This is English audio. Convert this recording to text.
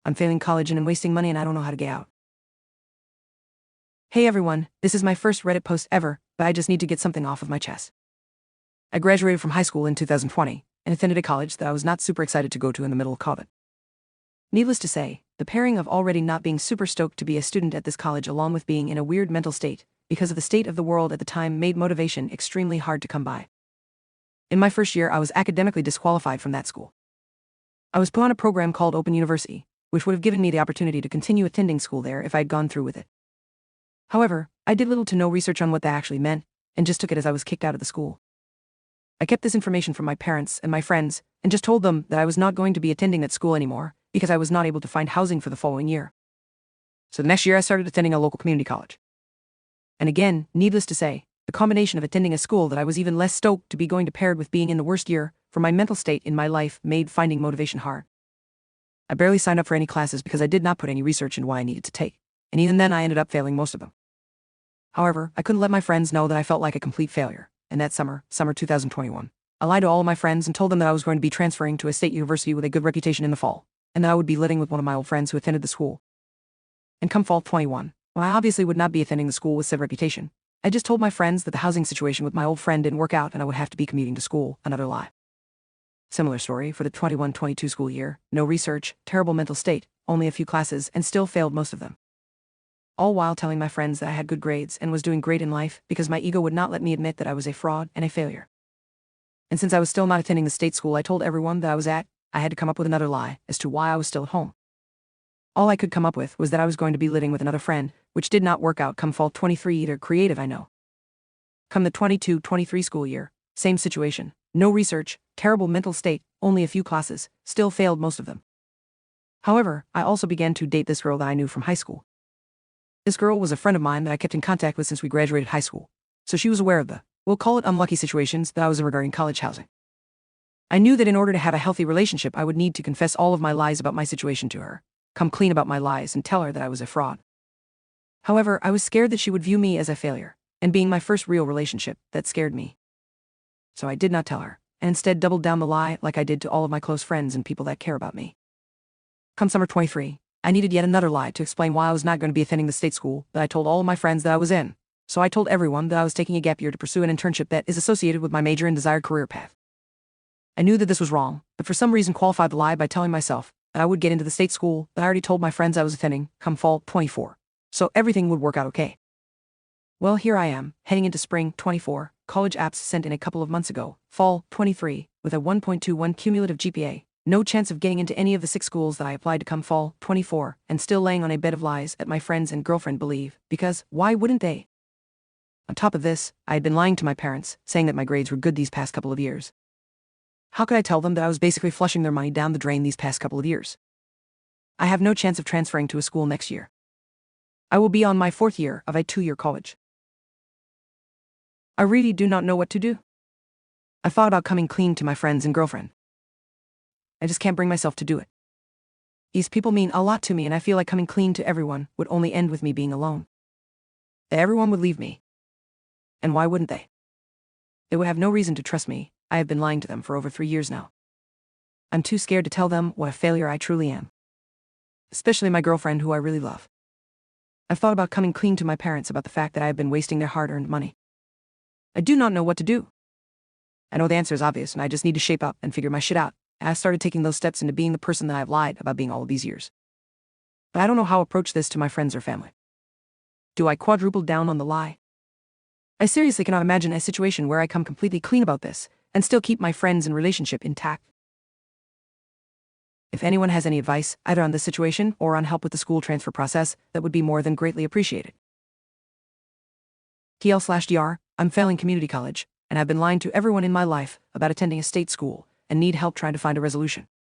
I'm failing college and I'm wasting money and I don't know how to get out. Hey everyone, this is my first Reddit post ever, but I just need to get something off of my chest. I graduated from high school in 2020 and attended a college that I was not super excited to go to in the middle of COVID. Needless to say, the pairing of already not being super stoked to be a student at this college along with being in a weird mental state because of the state of the world at the time made motivation extremely hard to come by. In my first year, I was academically disqualified from that school. I was put on a program called Open University, which would have given me the opportunity to continue attending school there if I had gone through with it. However, I did little to no research on what that actually meant, and just took it as I was kicked out of the school. I kept this information from my parents and my friends, and just told them that I was not going to be attending that school anymore, because I was not able to find housing for the following year. So the next year I started attending a local community college. And again, needless to say, the combination of attending a school that I was even less stoked to be going to paired with being in the worst year for my mental state in my life made finding motivation hard. I barely signed up for any classes because I did not put any research in why I needed to take, and even then I ended up failing most of them. However, I couldn't let my friends know that I felt like a complete failure, and that summer 2021, I lied to all of my friends and told them that I was going to be transferring to a state university with a good reputation in the fall, and that I would be living with one of my old friends who attended the school. And come fall 21, while I obviously would not be attending the school with said reputation, I just told my friends that the housing situation with my old friend didn't work out and I would have to be commuting to school, another lie. Similar story for the 21-22 school year, no research, terrible mental state, only a few classes, and still failed most of them. All while telling my friends that I had good grades and was doing great in life because my ego would not let me admit that I was a fraud and a failure. And since I was still not attending the state school I told everyone that I was at, I had to come up with another lie as to why I was still at home. All I could come up with was that I was going to be living with another friend, which did not work out come fall 23 either. Creative, I know. Come the 22-23 school year, same situation, no research, terrible mental state, only a few classes, still failed most of them. However, I also began to date this girl that I knew from high school. This girl was a friend of mine that I kept in contact with since we graduated high school, so she was aware of the, we'll call it unlucky situations that I was in regarding college housing. I knew that in order to have a healthy relationship I would need to confess all of my lies about my situation to her, come clean about my lies and tell her that I was a fraud. However, I was scared that she would view me as a failure, and being my first real relationship, that scared me. So I did not tell her, and instead doubled down the lie like I did to all of my close friends and people that care about me. Come summer 23, I needed yet another lie to explain why I was not going to be attending the state school that I told all of my friends that I was in, so I told everyone that I was taking a gap year to pursue an internship that is associated with my major and desired career path. I knew that this was wrong, but for some reason qualified the lie by telling myself that I would get into the state school that I already told my friends I was attending come fall 24, so everything would work out okay. Well, here I am, heading into spring 24, college apps sent in a couple of months ago, fall 23, with a 1.21 cumulative GPA, no chance of getting into any of the 6 schools that I applied to come fall 24, and still laying on a bed of lies that my friends and girlfriend believe, because why wouldn't they? On top of this, I had been lying to my parents, saying that my grades were good these past couple of years. How could I tell them that I was basically flushing their money down the drain these past couple of years? I have no chance of transferring to a school next year. I will be on my 4th year of a 2-year college. I really do not know what to do. I thought about coming clean to my friends and girlfriend. I just can't bring myself to do it. These people mean a lot to me and I feel like coming clean to everyone would only end with me being alone. Everyone would leave me. And why wouldn't they? They would have no reason to trust me. I have been lying to them for over 3 years now. I'm too scared to tell them what a failure I truly am. Especially my girlfriend who I really love. I've thought about coming clean to my parents about the fact that I have been wasting their hard-earned money. I do not know what to do. I know the answer is obvious and I just need to shape up and figure my shit out. I started taking those steps into being the person that I've lied about being all of these years. But I don't know how to approach this to my friends or family. Do I quadruple down on the lie? I seriously cannot imagine a situation where I come completely clean about this and still keep my friends and relationship intact. If anyone has any advice, either on this situation or on help with the school transfer process, that would be more than greatly appreciated. TL/DR, I'm failing community college, and I've been lying to everyone in my life about attending a state school and need help trying to find a resolution.